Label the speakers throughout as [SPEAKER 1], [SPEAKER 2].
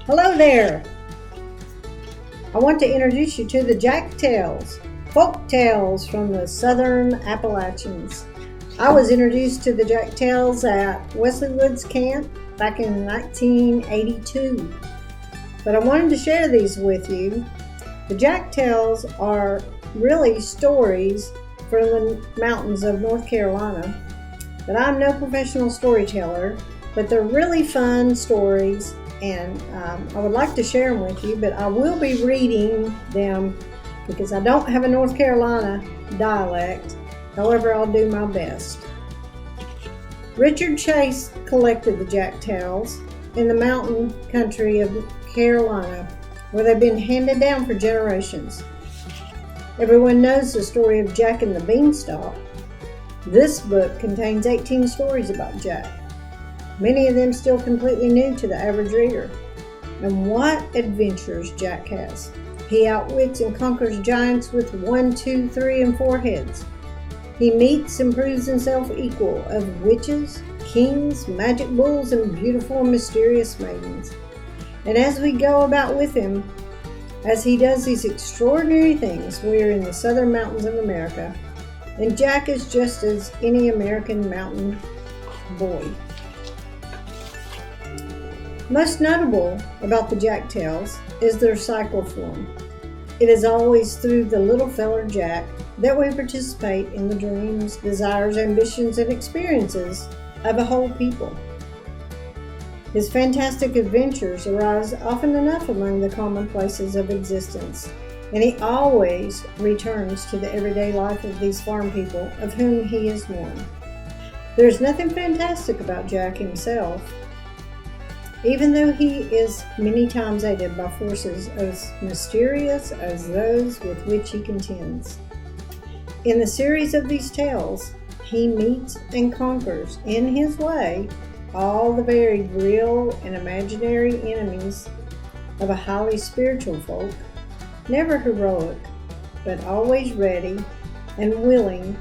[SPEAKER 1] Hello there. I want to introduce you to the Jack Tales, folk tales from the Southern Appalachians. I was introduced to the Jack Tales at Wesley Woods Camp back in 1982. But I wanted to share these with you. The Jack Tales are really stories from the mountains of North Carolina. But I'm no professional storyteller, but they're really fun stories, and I would like to share them with you, but I will be reading them because I don't have a North Carolina dialect. However, I'll do my best. Richard Chase collected the Jack Tales in the mountain country of Carolina, where they've been handed down for generations. Everyone knows the story of Jack and the Beanstalk. This book contains 18 stories about Jack, many of them still completely new to the average reader. And what adventures Jack has! He outwits and conquers giants with 1, 2, 3, and 4 heads. He meets and proves himself equal of witches, kings, magic bulls, and beautiful and mysterious maidens. And as we go about with him, as he does these extraordinary things, we are in the southern mountains of America, and Jack is just as any American mountain boy. Most notable about the Jack Tales is their cycle form. It is always through the little feller Jack that we participate in the dreams, desires, ambitions, and experiences of a whole people. His fantastic adventures arise often enough among the commonplaces of existence, and he always returns to the everyday life of these farm people of whom he is one. There is nothing fantastic about Jack himself, even though he is many times aided by forces as mysterious as those with which he contends. In the series of these tales, he meets and conquers in his way all the varied real and imaginary enemies of a highly spiritual folk, never heroic, but always ready and willing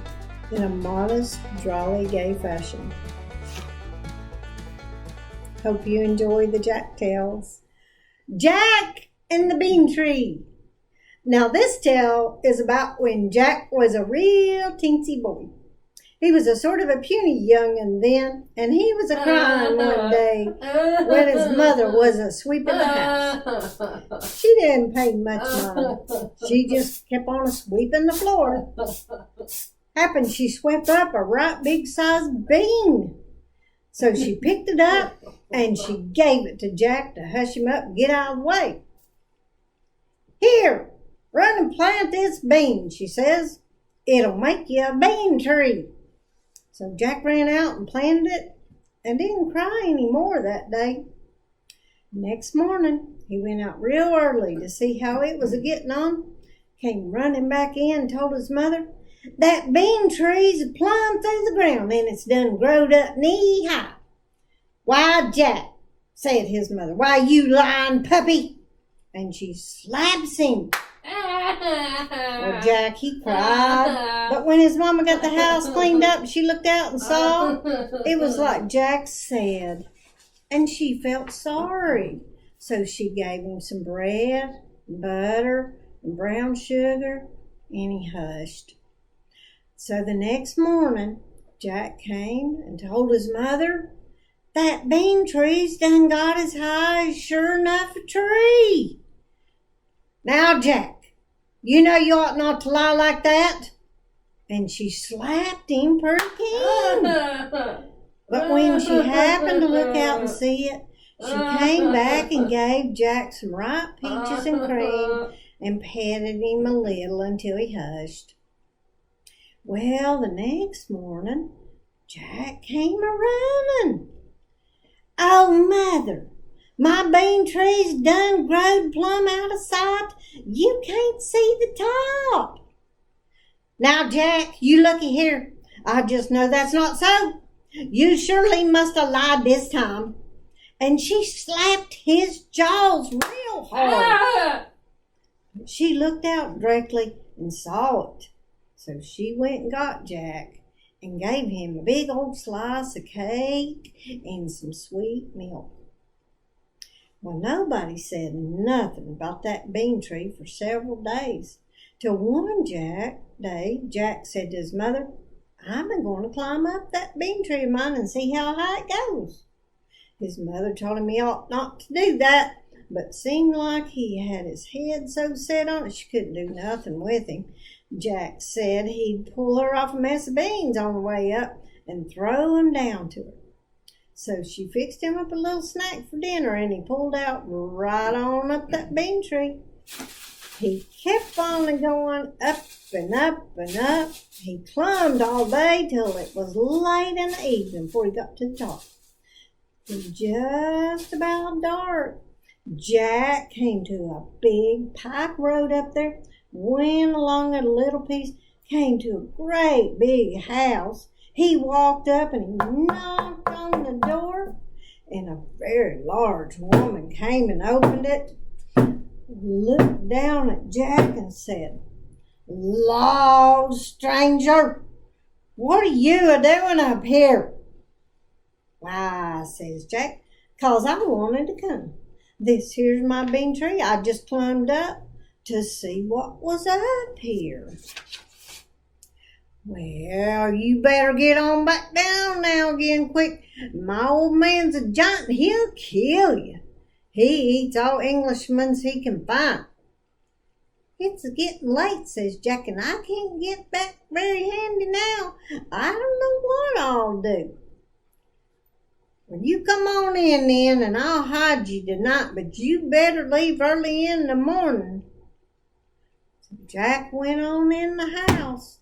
[SPEAKER 1] in a modest, dryly gay fashion. Hope you enjoy the Jack Tales. Jack and the Bean Tree. Now this tale is about when Jack was a real teensy boy. He was a sort of a puny young'un then, and he was a-crying one day when his mother was a-sweeping the house. She didn't pay much mind. She just kept on a-sweeping the floor. Happened she swept up a right big-sized bean. So she picked it up, and she gave it to Jack to hush him up and get out of the way. "Here, run and plant this bean," she says. "It'll make you a bean tree." So Jack ran out and planted it and didn't cry any more that day. Next morning, he went out real early to see how it was a-getting on. Came running back in and told his mother, "That bean tree's plumb through the ground and it's done growed up knee-high." "Why, Jack," said his mother, "why, you lying puppy." And she slaps him. Well, Jack, he cried. But when his mama got the house cleaned up, she looked out and saw it was like Jack said. And she felt sorry. So she gave him some bread, butter, and brown sugar, and he hushed. So the next morning, Jack came and told his mother, "That bean tree's done got as high as sure enough a tree." "Now, Jack, you know you ought not to lie like that." And she slapped him pretty keen. But when she happened to look out and see it, she came back and gave Jack some ripe peaches and cream and petted him a little until he hushed. Well, the next morning, Jack came a-running. "Oh, Mother, my bean tree's done growed plumb out of sight. You can't see the top." "Now, Jack, you looky here. I just know that's not so. You surely must have lied this time." And she slapped his jaws real hard. She looked out directly and saw it. So she went and got Jack and gave him a big old slice of cake and some sweet milk. Well, nobody said nothing about that bean tree for several days, till one day Jack said to his mother, "I'm going to climb up that bean tree of mine and see how high it goes." His mother told him he ought not to do that, but seemed like he had his head so set on it she couldn't do nothing with him. Jack said he'd pull her off a mess of beans on the way up and throw them down to her. So she fixed him up a little snack for dinner, and he pulled out right on up that bean tree. He kept on going up and up and up. He climbed all day till it was late in the evening before he got to the top. It was just about dark. Jack came to a big pike road up there, went along it a little piece, came to a great big house. He walked up and he knocked on the door, and a very large woman came and opened it, looked down at Jack and said, "Lord, stranger, what are you a-doing up here?" "Why," says Jack, "'cause I wanted to come. This here's my bean tree. I just climbed up to see what was up here." "Well, you better get on back down now again quick. My old man's a giant, and he'll kill you. He eats all Englishmen he can find." "It's getting late," says Jack, "and I can't get back very handy now. I don't know what I'll do." "Well, you come on in then, and I'll hide you tonight, but you better leave early in the morning." So Jack went on in the house,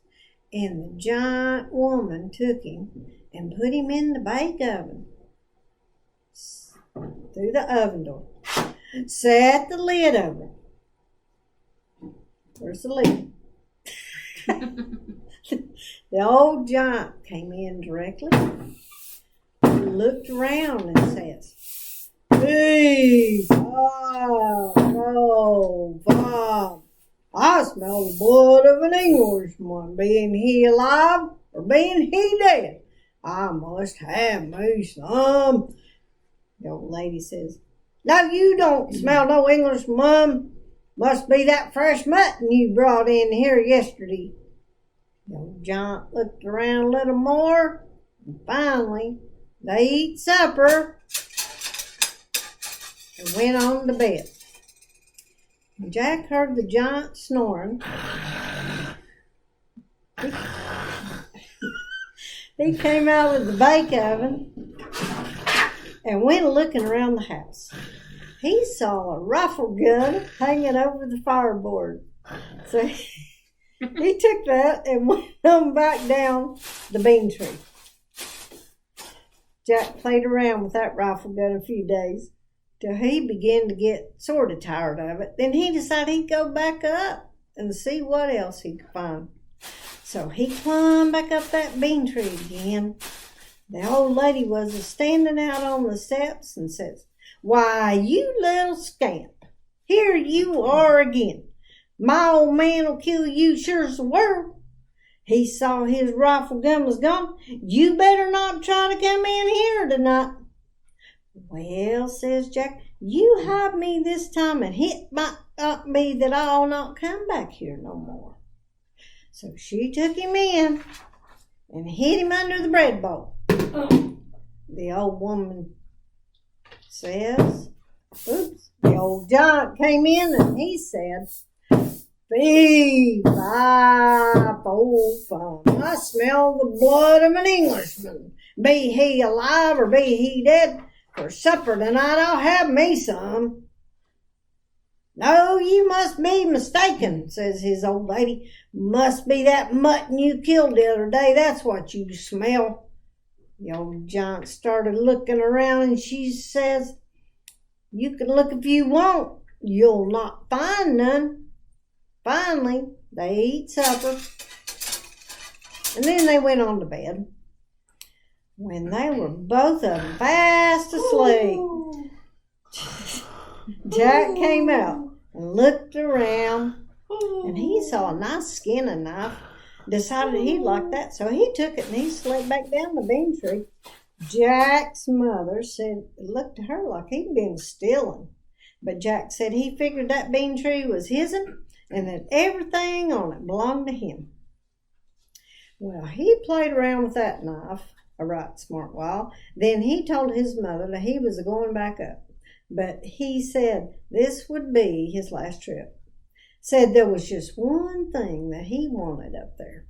[SPEAKER 1] and the giant woman took him and put him in the bake oven, through the oven door, set the lid over. Where's the lid? The old giant came in directly, looked around and says, "Hey, Bob, oh, Bob, I smell the blood of an Englishman, being he alive or being he dead. I must have me some." The old lady says, "No, you don't smell no Englishman. Must be that fresh mutton you brought in here yesterday." The old giant looked around a little more, and finally they eat supper and went on to bed. When Jack heard the giant snoring, he came out of the bake oven and went looking around the house. He saw a rifle gun hanging over the fireboard. So he took that and went on back down the bean tree. Jack played around with that rifle gun a few days till he began to get sort of tired of it. Then he decided he'd go back up and see what else he could find. So he climbed back up that bean tree again. The old lady was standing out on the steps and says, "Why, you little scamp, here you are again. My old man'll kill you sure as the world. He saw his rifle gun was gone. You better not try to come in here tonight." "Well," says Jack, "you hide me this time, and it might not be that I'll not come back here no more." So she took him in and hid him under the bread bowl. The old woman says, the old giant came in and he said, "Fee, fi, fo, fum. I smell the blood of an Englishman. Be he alive or be he dead, for supper tonight I'll have me some." "No, you must be mistaken," says his old lady. "Must be that mutton you killed the other day. That's what you smell." The old giant started looking around and she says, "You can look if you want. You'll not find none." Finally, they eat supper and then they went on to bed. When they were both of them fast asleep, Jack came out and looked around, and he saw a nice skinning knife. Decided he'd like that, so he took it and he slid back down the bean tree. Jack's mother said it looked to her like he'd been stealing. But Jack said he figured that bean tree was his'n and that everything on it belonged to him. Well, he played around with that knife a right smart while. Then he told his mother that he was going back up. But he said this would be his last trip. Said there was just one thing that he wanted up there.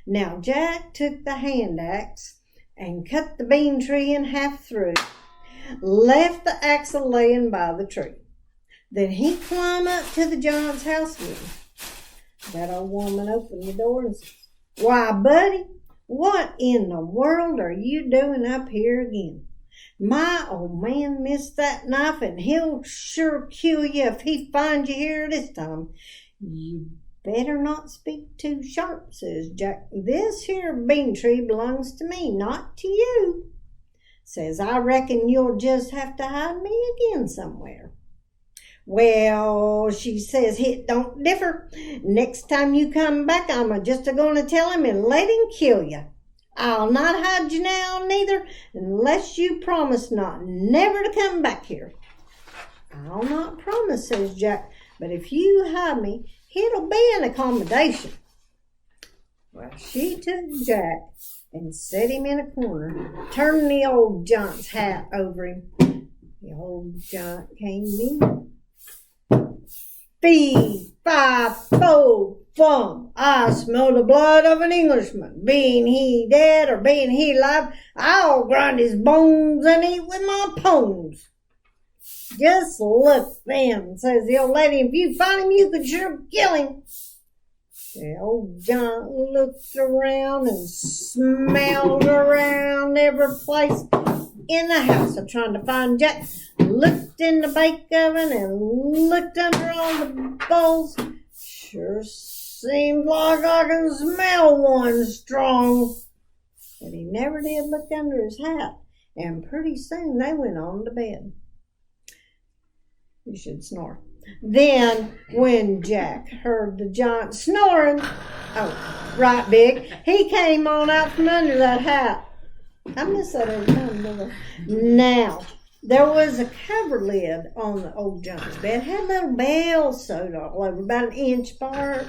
[SPEAKER 1] Now Jack took the hand axe and cut the bean tree in half through, left the axle laying by the tree. Then he climbed up to the giant's house again. That old woman opened the door and said, "Why, buddy, what in the world are you doing up here again? My old man missed that knife, and he'll sure kill you if he finds you here this time." "You better not speak too sharp," says Jack. "This here bean tree belongs to me, not to you." Says, "I reckon you'll just have to hide me again somewhere." "Well," she says, "it don't differ. Next time you come back, I'm just going to tell him and let him kill you. I'll not hide you now neither, unless you promise not never to come back here." "I'll not promise," says Jack, "but if you hide me, it'll be an accommodation." Well, she took Jack and set him in a corner, turning the old giant's hat over him. The old giant came in. "Fee, fi, fo, fum, I smell the blood of an Englishman. Being he dead or being he alive, I'll grind his bones and eat with my pones." "Just look then," says the old lady. "If you find him, you could sure kill him." The old giant looked around and smelled around every place in the house trying to find Jack. Looked in the bake oven and looked under all the bowls. "Sure seems like I can smell one strong." But he never did look under his hat, and pretty soon they went on to bed. You should snore. Then, when Jack heard the giant snoring, right big, he came on out from under that hat. I miss that every time, don't I? Now, there was a cover lid on the old giant's bed. It had little bells sewed all over, about an inch apart.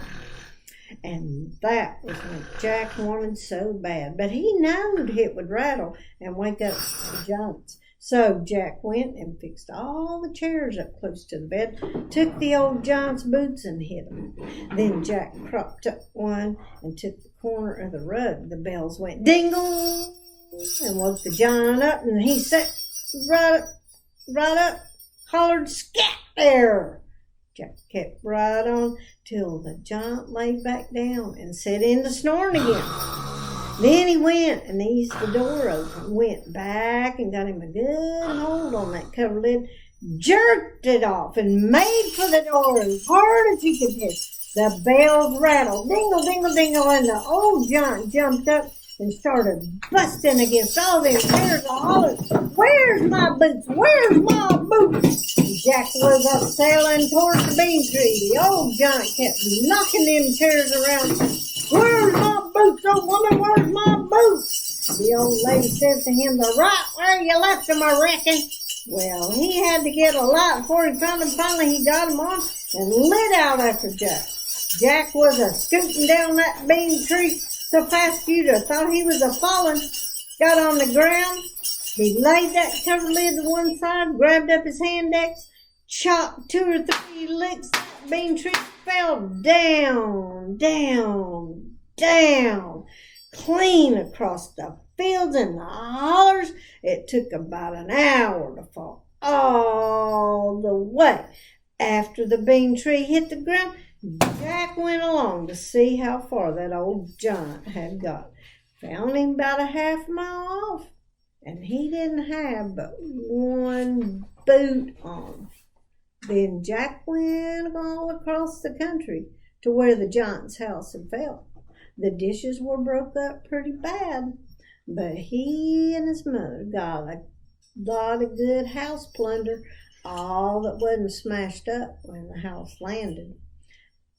[SPEAKER 1] And that was what Jack wanted so bad. But he knowed it would rattle and wake up the giants. So Jack went and fixed all the chairs up close to the bed, took the old giant's boots and hid them. Then Jack cropped up one and took the corner of the rug. The bells went dingle and woke the giant up, and he sat right up, hollered, "Scat there!" Jack kept right on till the giant laid back down and set into snoring again. Then he went and eased the door open, went back and got him a good hold on that cover lid, jerked it off, and made for the door as hard as he could hit. The bells rattled, dingle, dingle, dingle, and the old giant jumped up and started busting against all them chairs and hollering, "Where's my boots? Where's my boots?" Jack was a-sailing towards the bean tree. The old giant kept knocking them chairs around. "Where's my boots, old woman? Where's my boots?" The old lady said to him, "They're right where you left them, I reckon." Well, he had to get a light before he found them. Finally, he got them on and lit out after Jack. Jack was a-scooting down that bean tree so fast you'd have thought he was a-falling. Got on the ground. He laid that cover lid to one side, grabbed up his hand axe, chopped 2 or 3 licks. That bean tree fell down, down, down, clean across the fields and the hollers. It took about an hour to fall all the way. After the bean tree hit the ground, Jack went along to see how far that old giant had got. Found him about a half mile off, and he didn't have but one boot on. Then Jack went all across the country to where the giant's house had fell. The dishes were broke up pretty bad, but he and his mother got a lot of good house plunder, all that wasn't smashed up when the house landed.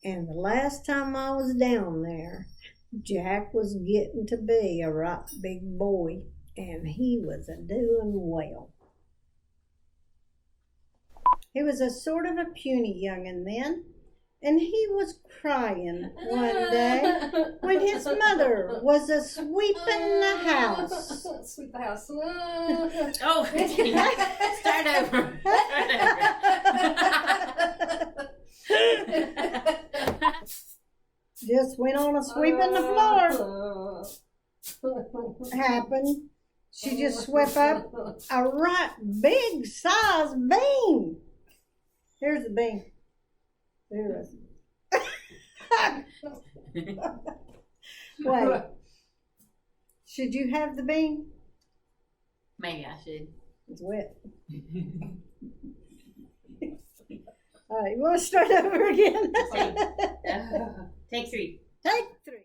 [SPEAKER 1] And the last time I was down there, Jack was getting to be a right big boy, and he was a-doing well. He was a sort of a puny young'un then, and he was crying one day when his mother was a sweeping the house.
[SPEAKER 2] Sweep the house.
[SPEAKER 3] Oh, start over.
[SPEAKER 1] Just went on a sweeping the floor. Happened. She just swept up a right big size bean. Here's the bean. There it is. Wait. Should you have the bean?
[SPEAKER 3] Maybe I should.
[SPEAKER 1] It's wet. All right, you want to start over again?
[SPEAKER 3] Take 3.
[SPEAKER 1] Take 3.